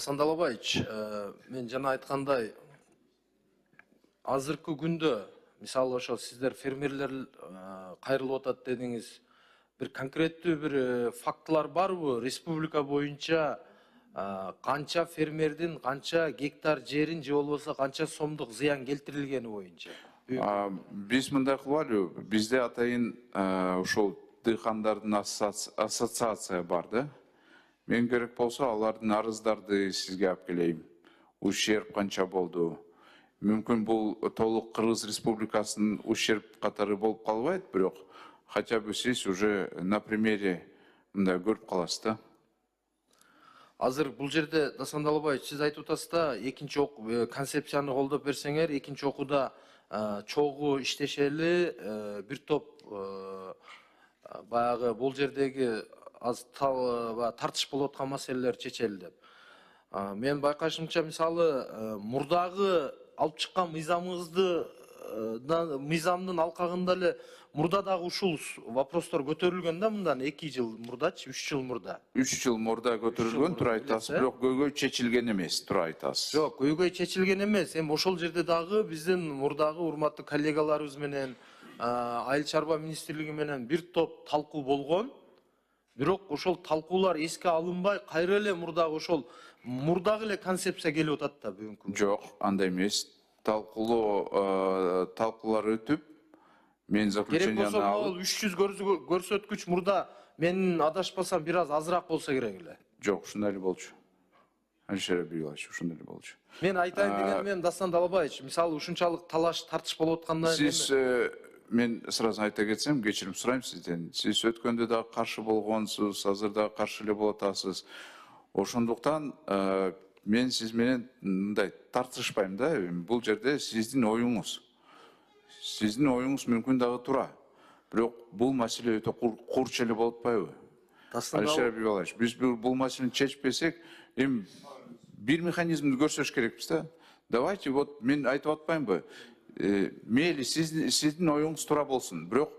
Сандалабаевич, мен жана айткандай, азыркы күндө, мисалы ошо сиздер фермерлер кайрылып атат дедиңиз, бир конкреттүү бир фактылар барбы? Республика боюнча канча фермердин канча гектар жерин же болбосо канча сомдук зыян келтирилгени боюнча? Биз мындай кылалы, бизде атайын ошол дыйкандардын ассоциация бар да. Мен керек болсо алардын арыздарды сизге алып келейин. Ущерб канча болду? Мүмкүн бул толук Кыргыз Республикасынын ущерб катары болуп калбайт, бирок хотя бы сиз уже на примере мындай көрүп каласыз да. Азыр бул жерде Дасандалбаевич, сиз айтып атасыз да, экинчи концепцияны колдоп берсеңер, экинчи окууда чогуу иштешели, бир топ баягы бул жердеги аз тартыш болуп аткан маселелер чечели деп. Мен байкашымча, мисалы, мурдагы алып чыккан мыйзамдын алкагында эле мурда дагы ушул вопростор көтөрүлгөн да, мындан 2 жыл мурдачы, 3 жыл мурда. 3 жыл мурда көтөрүлгөн, туура айтасыз, бирок көйгөй чечилген эмес, туура айтасыз. Жок, көйгөй чечилген эмес. Эми ошол жерде дагы биздин мурдагы урматтуу коллегаларыбыз менен, Айыл чарба министрлиги менен бир топ талкуу болгон. Бирок ошол талкуулар эске алынбай, кайра эле мурдагы эле концепция келип атат да бүгүнкү. Жок, андай эмес. Талкуулар өтүп, мен заключенияны алып. Керек болсо 300 көрсөткүч мурда, мен адашпасам бир аз азыраак болсо керек эле. Жок, ушундай эле болчу. Алишер Абийович, ушундай эле болчу. Мен айтайын дегеним, Дасандалбаевич, мисалы ушунчалык талаш тартыш болуп атканда сиз мен сразу айта кетсем, кечирим сурайм сизден. Сиз өткөндө да каршы болгонсуз, азыр да каршы эле болуп атасыз. Ошондуктан мен сиз менен мындай тартышпайм да. Бул жерде сиздин оюңуз. Сиздин оюңуз мүмкүн дагы туура. Бирок бул маселе өтө курч эле болуп атпайбы? Алишер Абийович, биз бул маселени чечпесек, эми бир механизмди көрсөтүш керекпиз да. Давайте, вот мен айтып атпаймынбы? Мейли сиздин оюңуз туура болсун. Бирок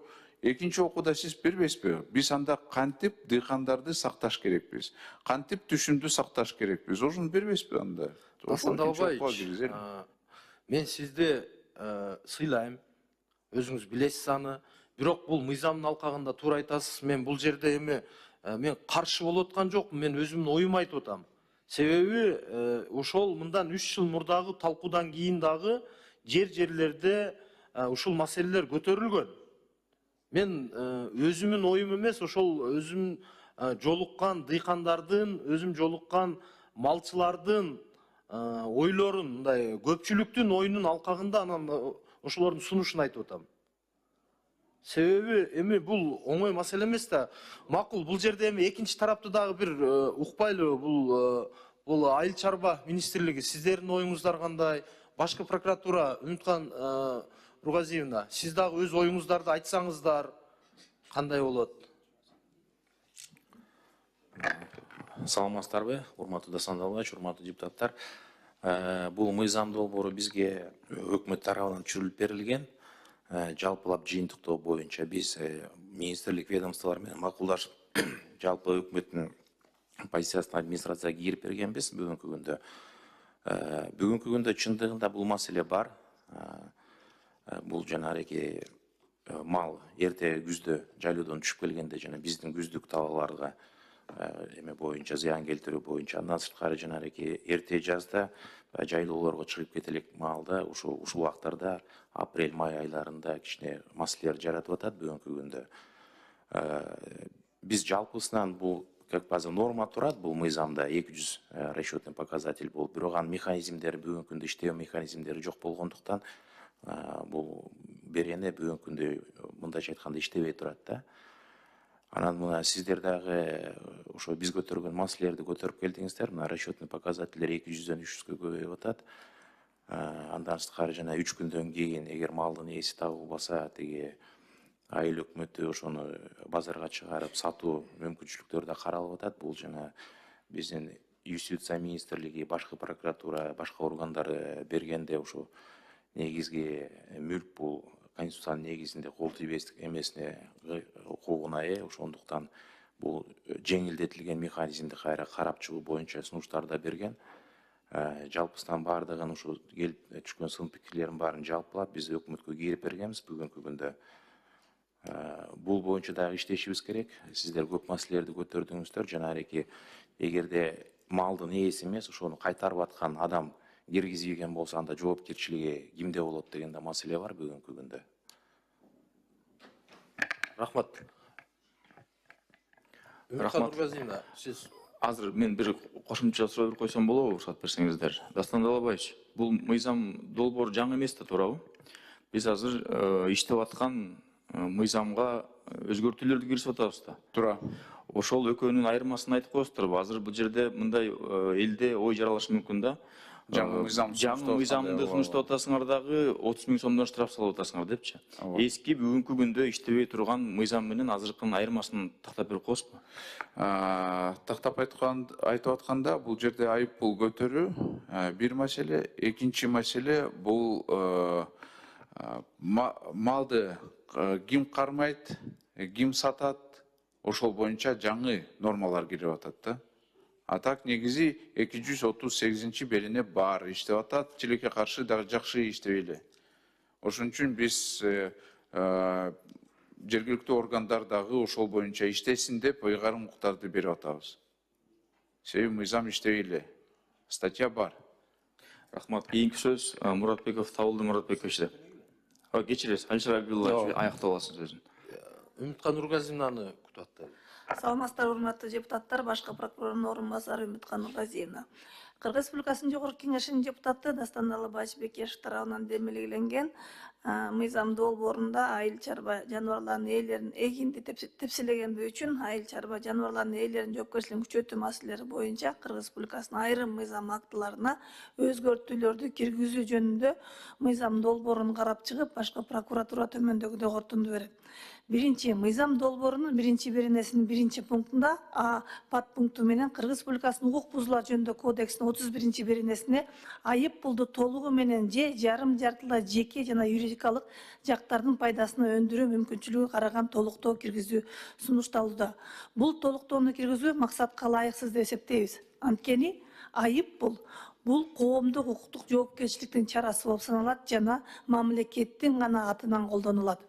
экинчи окууда сиз бербейсизби? Биз анда кантип дыйкандарды сакташ керекпиз? Кантип түшүмдү сакташ керекпиз? Ошону бербейсизби анда? Дасандалбаевич, мен сизди сыйлайм. Өзүңүз билесиз аны. Бирок бул мыйзамдын алкагында туура айтасыз. Мен бул жерде эми мен каршы болуп аткан жокмун. Мен өзүмдүн оюмду айтып атам. Себеби ошол мындан 3 жыл мурдагы талкуудан кийин дагы жерлерде ушул маселелер көтөрүлгөн. Мен өзүмдүн оюм эмес, ошол өзүм жолуккан дыйкандардын, өзүм жолуккан малчылардын ойлорун, мындай көпчүлүктүн оюнун алкагында анан ошолордун сунушун айтып атам. Себеби эми бул оңой маселе эмес да. Макул, бул жерде эми экинчи тарапты дагы бир укпайлы, бул Айыл чарба министрлиги, сиздердин оюңуздар кандай? Башкы прокуратура, Үмүткан Ругазиевна, сиз дагы өз оюңуздарды айтсаңыздар, кандай болот? Саламатсыздарбы, урматтуу Дасандалбаевич, урматтуу депутаттар. Бул мыйзам долбоору бизге өкмөт тарабынан түшүрүлүп берилген. Жалпылап жыйынтыктоо боюнча биз министрлик ведомстволор менен макулдашып, жалпы өкмөттүн позициясына администрацияга кирип бергенбиз бүгүнкү күндө. Бүгүнкү күндө чындыгында бул маселе бар. Бул жанагы мал эрте күздө жайлоодон түшүп келгенде жана биздин күздүк талааларга эме боюнча зыян келтирүү боюнча, андан сырткары жанагы эрте жазда жайлоолорго чыгып кетелек маалда ушул убактарда апрель-май айларында кичине маселелер жаратып атат бүгүнкү күндө. Биз жалпысынан бул как азыр норма турат, бул мыйзамда 200 расчетный показатель болуп, бирок анын механизмдери бүгүнкү күндө иштөө механизмдери жок болгондуктан бул берене бүгүнкү күндө мындайча айтканда иштебей турат да. Анан мына сиздер дагы ошо биз көтөргөн маселелерди көтөрүп келдиңиздер. Мына расчетный показательдер 200дөн 300гө көбөйүп атат. Андан сырткары жана 3 күндөн кийин эгер малдын ээси табылбаса, тиги айыл өкмөтү ошону базарга чыгарып сатуу мүмкүнчүлүктөрү да каралып атат. Бул жана биздин юстиция министрлиги, башкы прокуратура, башка органдар бергенде ошо негизги мүлк бул конституциянын негизинде кол тийбестик эмесине укугуна ошондуктан бул жеңилдетилген механизмди кайра карап чыгуу боюнча сунуштар да берген. Жалпысынан бардыгын ушу келип түшкөн сын пикирлердин баарын жалпылап биз өкмөткө кирип бергенбиз. Бүгүнкү күндө бул боюнча дагы иштешибиз керек. Сиздер көп маселелерди көтөрдүңүздөр. Жанагы эгерде малдын ээси эмес, ошону кайтарып аткан адам киргизбеген болсо, анда жоопкерчилиги кимде болот деген да маселе бар бүгүнкү күндө. Рахмат. Рахмат. Нургазиевна, сиз Азыр мен бир кошумча суроо койсом болобу, уруксат берсеңиздер. Дастан Далабаевич, бул мыйзам долбоор жаңы эмес да, туурабы? Биз азыр иштеп аткан мыйзамга өзгөртүүлөрдү киргизип атабыз да. Туура. Ошол экөөнүн айырмасын айтып коесуздарбы? Азыр бул жерде мындай элде ой жаралышы мүмкүн да. Жаңы мыйзам жаңы мыйзамды сунуштап атасыңар дагы 30 000 сомдон штраф салып атасыңар депчи. Эски бүгүнкү күндө иштебей турган мыйзам менен азыркынын айырмасын тактап берип коесузбу? Тактап айтып атканда бул жерде айып пул көтөрүү бир маселе, экинчи маселе бул малды ким кармайт, ким сатат, ошол боюнча жаңы нормалар кирип атат да. А так негизи 238 берене бар иштеп атат, тилекке каршы дагы жакшы иштебей эле. Ошон үчүн биз жергиликтүү органдар дагы ошол боюнча иштесин деп ыйгарым укуктарды берип атабыз. Себеби мыйзам иштебей эле. Статья бар. Рахмат. Кийинки сөз Муратбеков Табылды Муратбекович деп. Кечиресиз, Алишер Абдуллаевич аяктап аласыз сөзүн. Үмүткан Нургазиевнаны күтүп атты. Саламатсыздар, урматтуу депутаттар, башкы прокурордун орун басары Үмүткан Нургазиевна. Кыргыз Республикасынын Жогорку Кеңешинин депутаты Дастан Далабаевич Бекешев тарабынан демилгеленген мыйзам долбоорунда айыл чарба жаныбарларынын ээлерин эгинди тепселегенди үчүн айыл чарба жаныбарларынын ээлеринин жоопкерчилигин күчөтүү маселелери боюнча Кыргыз Республикасынын айрым мыйзам актыларына өзгөртүүлөрдү киргизүү жөнүндө мыйзам долбоорун карап чыгып, башкы прокуратура төмөндөгүдөй корутунду берет. Биринчи, мыйзам долбоорунун биринчи беренесинин биринчи пунктунда подпункту менен Кыргыз Республикасынын укук бузуулар жөнүндө кодексинин 31 беренесине айып пулду толугу менен же жарым жартылай жеке жана юридикалык жактардын пайдасына өндүрүү мүмкүнчүлүгү караган толуктоо киргизүү сунушталууда. Бул толуктоону киргизүү максатка ылайыксыз деп эсептейбиз. Анткени айып бул коомдук укуктук жоопкерчиликтин чарасы болуп саналат жана мамлекеттин гана атынан колдонулат.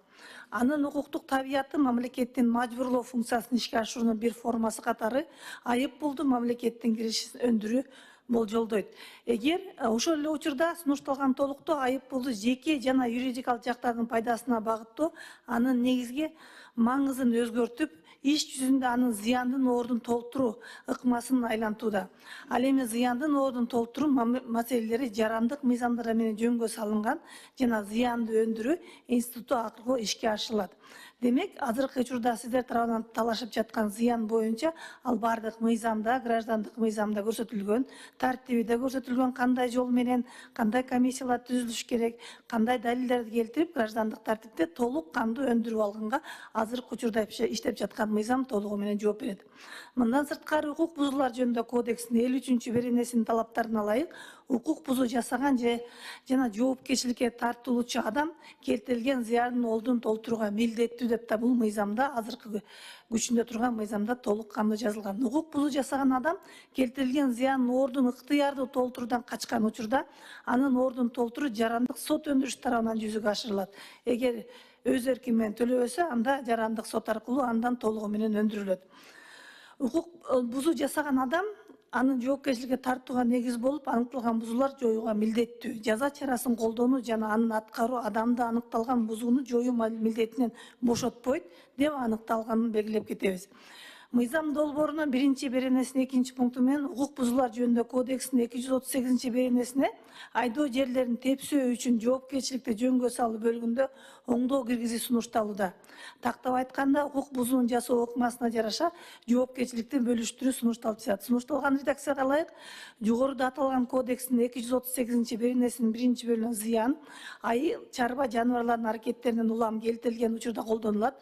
Анын укуктук табияты мамлекеттин мажбурлоо функциясын ишке ашыруунун бир формасы катары айып пулду мамлекеттин киришин өндүрүү болжолдойт. Эгер ошол эле учурда сунушталган толуктоо айып пулду жеке жана юридикалык жактардын пайдасына багыттоо анын негизги маңызын өзгөртүп, иш жүзүндө анын зыяндын ордун толтуруу ыкмасын айлантууда. Ал эми зыяндын ордун толтуруу маселелери жарандык мыйзамдар менен жөнгө салынган жана зыянды өндүрүү институту аркылуу ишке ашырылат. Демек, азыркы учурда сиздер тарабынан талашып жаткан зыян боюнча ал бардык мыйзамда, граждандык мыйзамда көрсөтүлгөн, тартибиде көрсөтүлгөн, кандай жол менен, кандай комиссиялар түзүлүш керек, кандай далилдерди келтирип, граждандык тартипте толук кандуу өндүрүп алганга азыркы учурда иштеп жаткан мыйзам толугу менен жооп берет. Мындан сырткары укук бузуулар жөнүндө кодекстин 53 беренесинин талаптарына ылайык укук бузуу жасаган жана жоопкерчиликке тартылуучу адам келтирилген зыяндын ордун толтурууга милдеттүү деп да бул мыйзамда, азыркы күчүндө турган мыйзамда толук кандуу жазылган. Укук бузуу жасаган адам келтирилген зыяндын ордун ыктыярдуу толтуруудан качкан учурда анын ордун толтуруу жарандык сот өндүрүш тарабынан жүзүгө ашырылат. Эгер өз эрки менен төлөбөсө, анда жарандык сот аркылуу андан толугу менен өндүрүлөт. Укук бузуу жасаган адам анын жоопкерчиликке тартууга негиз болуп, аныкталган бузуулар жоюуга милдеттүү. Жаза чарасын колдонуу жана анын аткаруу адамды аныкталган бузууну жоюу милдетинен бошотпойт деп аныкталганын белгилеп кетебиз. Мыйзам долбоорунун биринчи беренесинин экинчи пункту менен укук бузуулар жөнүндө кодексинин 238 беренесине айдоо жерлерин тепсөө үчүн жоопкерчиликти жөнгө салуу бөлүгүндө оңдоо киргизүү сунушталууда. Тактап айтканда, укук бузуун жасоо ыкмасына жараша жоопкерчиликти бөлүштүрүү сунушталып жатат. Сунушталган редакцияга ылайык жогоруда аталган кодекстин 238 беренесинин биринчи бөлүгүнө зыян айыл чарба жаныбарлардын аракеттеринен улам келтирилген учурда колдонулат.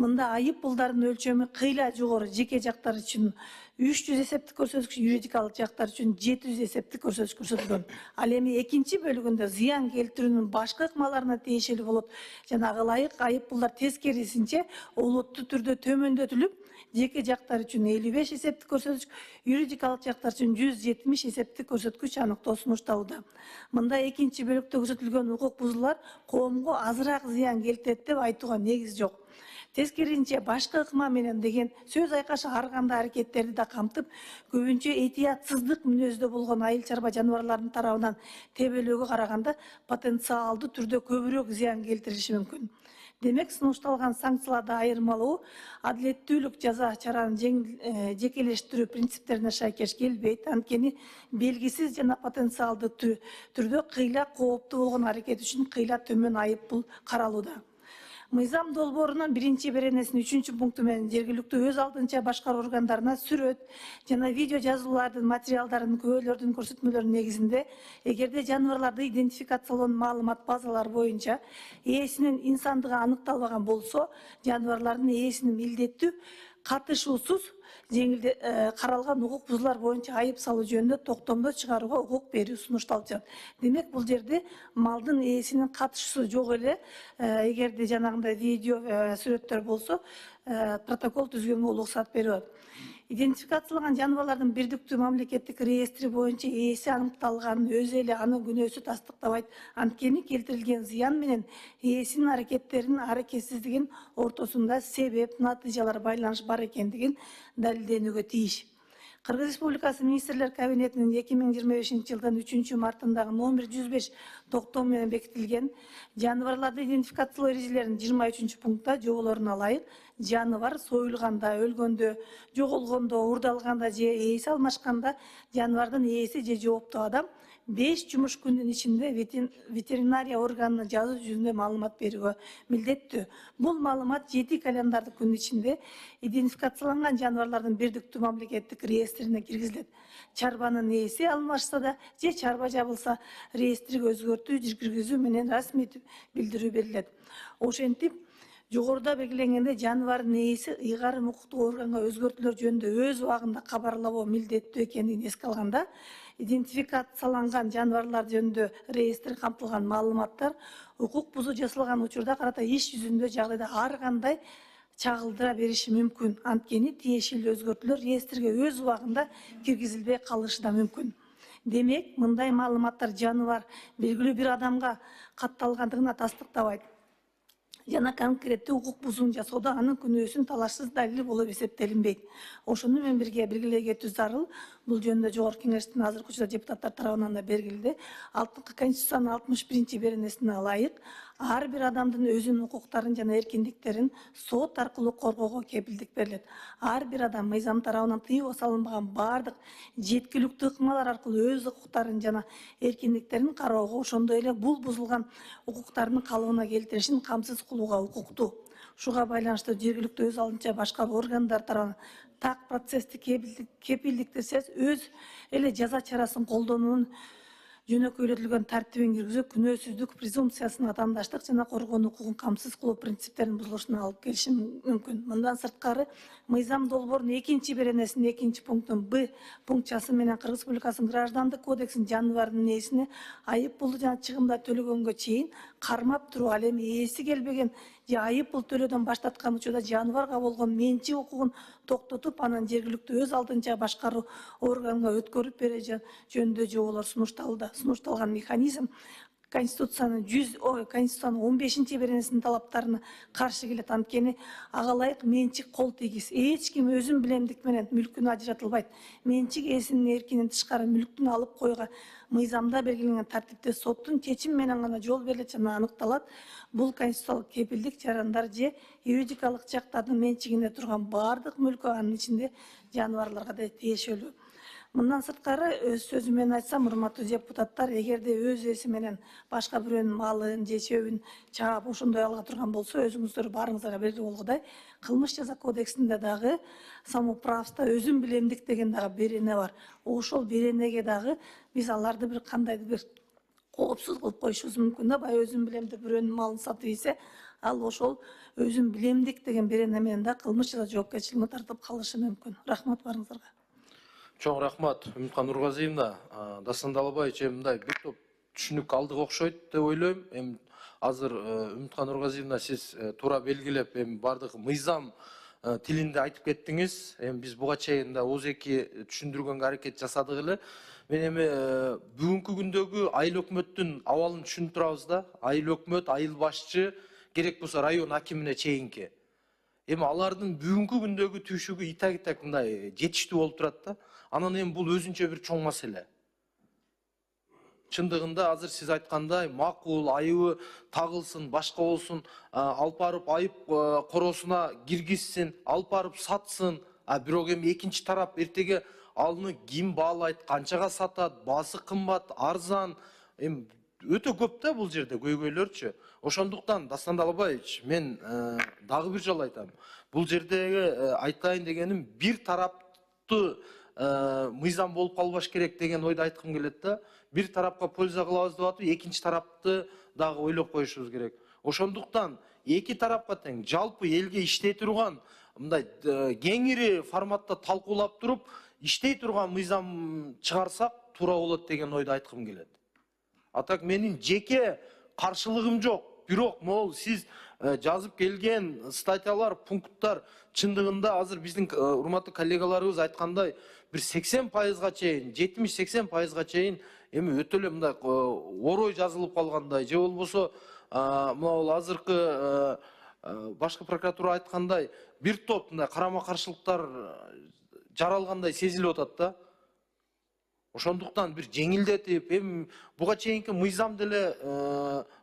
Мында айып пулдардын өлчөмү кыйла жогору жеке жактар үчүн 300 эсептик көрсөткүч, юридикалык жактар үчүн 700 эсептик көрсөткүч көрсөтүлгөн. Ал эми экинчи бөлүгүндө зыян келтирүүнүн башка ыкмаларына тиешелүү болот. Жанагы ылайык айып пулдар тескерисинче олуттуу түрдө төмөндөтүлүп, жеке жактар үчүн 55 эсептик көрсөткүч, юридикалык жактар үчүн 170 эсептик көрсөткүч аныктоо сунушталды. Мында экинчи бөлүктө көрсөтүлгөн укук бузуулар коомго азыраак зыян келтирет деп айтууга негиз жок. Тескерисинче башкы ыкма менен деген сөз айкашы ар кандай аракеттерди да камтып, көбүнчө этиятсыздык мүнөздө болгон айыл чарба жаныбарларынын тарабынан тебелөөгө караганда потенциалдуу түрдө көбүрөөк зыян келтириши мүмкүн. Демек, сунушталган санкцияларды айырмалоо адилеттүүлүк жаза чаранын жекелештирүү принциптерине шайкеш келбейт. Анткени белгисиз жана потенциалдуу түрдө кыйла кооптуу болгон аракет үчүн кыйла төмөн айыппул каралууда. Мыйзам долбоорунун 1-беренесинин 3-пункту менен жергиликтүү өз алдынча башкаруу органдарына сүрөт жана видео жазуулардын материалдарын күбөлөрдүн көрсөтмөлөрүнүн негизинде эгерде жаныбарларды идентификациялоон маалымат базалары боюнча ээсинин инсандыгы аныкталбаган болсо, жаныбарлардын ээсинин милдеттүү катышуусуз каралган укук бузуулар боюнча айып салуу жөнүндө токтомдо чыгарууга укук берүү сунушталып жатат. Демек, бул жерде малдын ээсинин катышуусу жок эле, эгерде жанагындай видео сүрөттөр болсо, протокол түзгөнгө уруксат берилет. Идентификацияланган жаныбарлардын бирдиктүү мамлекеттик реестри боюнча ээси аныкталганын өзү эле анын күнөөсү тастыктабайт. Анткени келтирилген зыян менен ээсинин аракеттеринин аракетсиздигинин ортосунда себеп, натыйжалар байланыш бар экендигин далилденүүгө тийиш. Кыргыз Республикасы Министрлер Кабинетинин 2025 жылдын 3-мартындагы номер 105 токтом менен бекитилген жаныбарларды идентификациялоо эрежелеринин 23-пунктта жоболоруна ылайык жаныбар союлганда, өлгөндө, жоголгондо, уурдалганда же ээси алмашканда жаныбардын ээси же жооптуу адам 5 жумуш күндүн ичинде ветеринария органына жазуу жүзүндө маалымат берүүгө милдеттүү. Бул маалымат 7 календардык күндүн ичинде идентификацияланган жаныбарлардын бирдиктүү мамлекеттик реестрине киргизилет. Чарбанын ээси алмашса да же чарба жабылса, реестриге өзгөртүү киргизүү менен расмий билдирүү берилет. Ошентип, жогоруда белгиленгенде жаныбардын ээси ыйгарым укуктук органга өзгөртүүлөр жөнүндө өз убагында кабарлабоо милдеттүү экендигин эске алганда, идентификацияланган жаныбарлар жөнүндө реестр камтылган маалыматтар укук бузуу жасалган учурда карата иш жүзүндө жагдайда ар кандай чагылдыра бериши мүмкүн. Анткени тиешелүү өзгөртүүлөр реестрге өз убагында киргизилбей калышы да мүмкүн. Демек, мындай маалыматтар жаныбар белгилүү бир адамга катталгандыгына тастыктабайт жана конкреттүү укук бузуун жасоодо анын күнөөсүн талашсыз далил болуп эсептелинбейт. Ошону менен бирге белгилей кетүү зарыл. Бул жөнүндө Жогорку Кеңештин азыркы учурда депутаттар тарабынан да белгиледи. Алтынкы Конституциянын 61-беренесине ылайык ар бир адамдын өзүнүн укуктарын жана эркиндиктерин сот аркылуу коргоого кепилдик берилет. Ар бир адам мыйзам тарабынан тыюу салынбаган бардык жеткиликтүү ыкмалар аркылуу өз укуктарын жана эркиндиктерин кароого, ошондой эле бул бузулган укуктардын калыбына келтиришин камсыз кылууга укуктуу. Шуга байланыштуу жергиликтүү өз алдынча башкаруу органдары тарабынан так процессти кепилдиктирсез өз эле жаза чарасын колдонуунун жөнөкөйлөтүлгөн тартибин киргизүү күнөөсүздүк презумпциясын атаандаштык жана коргонуу укугун камсыз кылуу принциптеринин бузулушуна алып келиши мүмкүн. Мындан сырткары, мыйзам долбоорунун 2-беренесинин 2-пунктунун Б пункчасы менен Кыргыз Республикасынын Граждандык кодексинин жаныбардын ээсине айып пулду жана чыгымдар төлөгөнгө чейин кармап туруу, ал эми ээси келбеген же айып пул төлөөдөн баш тарткан учурда жаныбарга болгон менчик укугун токтотуп, анан жергиликтүү өз алдынча башкаруу органына өткөрүп берүү жөнүндө жоболор сунушталды. Сунушталган механизм Конституциянын 15-беренесинин талаптарына каршы келет. Анткени ага ылайык менчик кол тийгиз. Эч ким өзүн билемдик менен мүлкүнө ажыратылбайт. Менчик ээсинин эркинен тышкары мүлктүн алып коюуга мыйзамда белгиленген тартипте соттун чечими менен гана жол берилет жана аныкталат. Бул конституциялык кепилдик жарандар же юридикалык жактардын менчигинде турган бардык мүлкү, анын ичинде жаныбарларга да тиешелүү. Мындан сырткары, өз сөзүм менен айтсам, урматтуу депутаттар, эгерде өз ээси менен башка бирөөнүн малын же чөбүн чаап ошондой алга турган болсо, өзүңүздөр баарыңыздарга белгилүү болгудай, кылмыш жаза кодексинде дагы самоуправство, өзүн билемдик деген дагы берене бар. Ошол беренеге дагы биз аларды бир кандайдыр бир коопсуз кылып коюшубуз мүмкүн да. Баягы өзүн билемдик бирөөнүн малын сатып ийсе, ал ошол өзүн билемдик деген берене менен да кылмыш жаза жоопкерчилигине тартылып калышы мүмкүн. Рахмат баарыңыздарга. Чоң рахмат Үмүткан Нургазиевна. Дастан Далабаевич, мындай бир топ түшүнүк алдык окшойт деп ойлойм. Эми азыр Үмүткан Нургазиевна, сиз туура белгилеп, эми бардык мыйзам тилинде айтып кеттиңиз. Эми биз буга чейин да ооз-2 түшүндүргөнгө аракет жасадык эле. Мен эми бүгүнкү күндөгү айыл өкмөттүн абалын түшүнүп турабыз да. Айыл өкмөт, айыл башчы, керек болсо район акимине чейинки. Эми алардын бүгүнкү күндөгү түйшүгү итак мындай жетиштүү болуп турат да. Анан эми бул өзүнчө бир чоң маселе. Чындыгында азыр сиз айткандай макул, айыбы тагылсын, башка болсун, алып барып айып коросуна киргизсин, алып барып сатсын. Бирок эми экинчи тарап эртеге алны ким баалайт, канчага сатат, баасы кымбат, арзан, эми өтө көп да бул жерде көйгөйлөрчү. Ошондуктан Дастан Далабаевич, мен дагы бир жолу айтам. Бул жердеги айтайын дегеним бир тараптуу мыйзам болуп калбаш керек деген ойду айткым келет да. Бир тарапка польза кылабыз деп атып, экинчи тарапты дагы ойлоп коюшубуз керек. Ошондуктан эки тарапка тең жалпы элге иштей турган мындай кеңири форматта талкуулап туруп, иштей турган мыйзам чыгарсак туура болот деген ойду айткым келет. Так менин жеке каршылыгым жок. Бирок могул сиз жазып келген статьялар, пункттар чындыгында азыр биздин урматтуу коллегаларыбыз айткандай бир 80%га чейин, 70-80%га чейин эми өтө эле мындай орой жазылып калгандай, же болбосо могул азыркы башкы прокуратура айткандай бир топ мындай карама-каршылыктар жаралгандай сезилип атат да. Ошондуктан бир жеңилдетип, эми буга чейинки мыйзам деле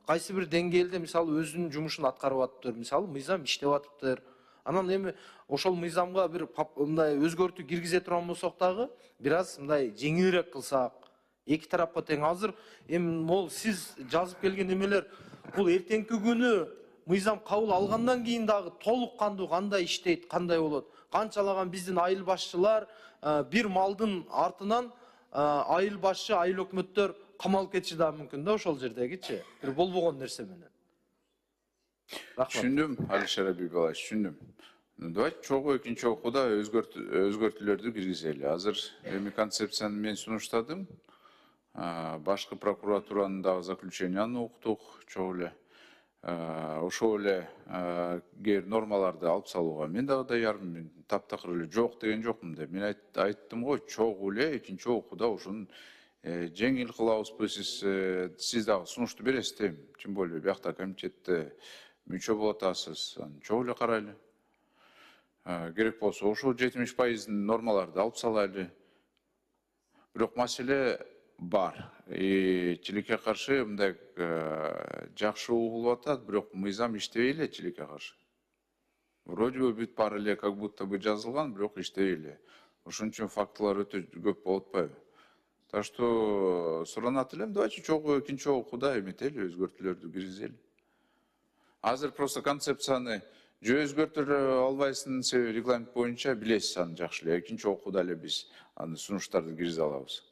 кайсы бир деңгээлде мисалы өзүнүн жумушун аткарып атыптыр. Мисалы мыйзам иштеп атыптыр. Анан эми ошол мыйзамга бир мындай өзгөртүү киргизе турган болсок дагы, бир аз мындай жеңилирээк кылсак, эки тарапка тең. Азыр эми могул сиз жазып келген эмелер бул эртеңки күнү мыйзам кабыл алгандан кийин дагы толук кандуу кандай иштейт, кандай болот. Канчалаган биздин айыл башчылар бир малдын артынан айыл башчы, айыл өкмөттөр камалып кетиши да мүмкүн да ошол жердегичи. Бир болбогон нерсе менен. Түшүндүм, Алишер Абибалович, түшүндүм. Давайте чогуу экинчи окууда өзгөртүүлөрдү киргизели. Азыр эми концепцияны мен сунуштадым. Башкы прокуратуранын дагы заключенияны уктук, чогуу эле. Ошол эле кээ бир нормаларды алып салууга мен дагы даярмын. Таптакыр эле жок деген жокмун деп. Мен айттым го, чогуу эле экинчи окууда ушун жеңил кылабызбы, сиз дагы сунушту бересиз дейм. Тем более биякта комитетте мүчө болуп атасыз. Чогуу эле карайлы. Керек болсо ошол 70% нормаларды алып салайлы. Бирок маселе бар. Тилекке каршы мындай жакшы угулуп атат, бирок мыйзам иштебей эле тилекке каршы. Вроде бы бүт баары эле как будто бы жазылган, бирок иштебей эле. Ошон үчүн фактылар өтө көп болуп атпайбы? Так что суранат элем, давайте чогуу экинчи окууда эметели, өзгөртүүлөрдү киргизели. Азыр просто концепцияны же өзгөртө албайсың себеби регламент боюнча билесиз аны жакшы эле. Экинчи окууда эле биз аны сунуштарды киргизе алабыз.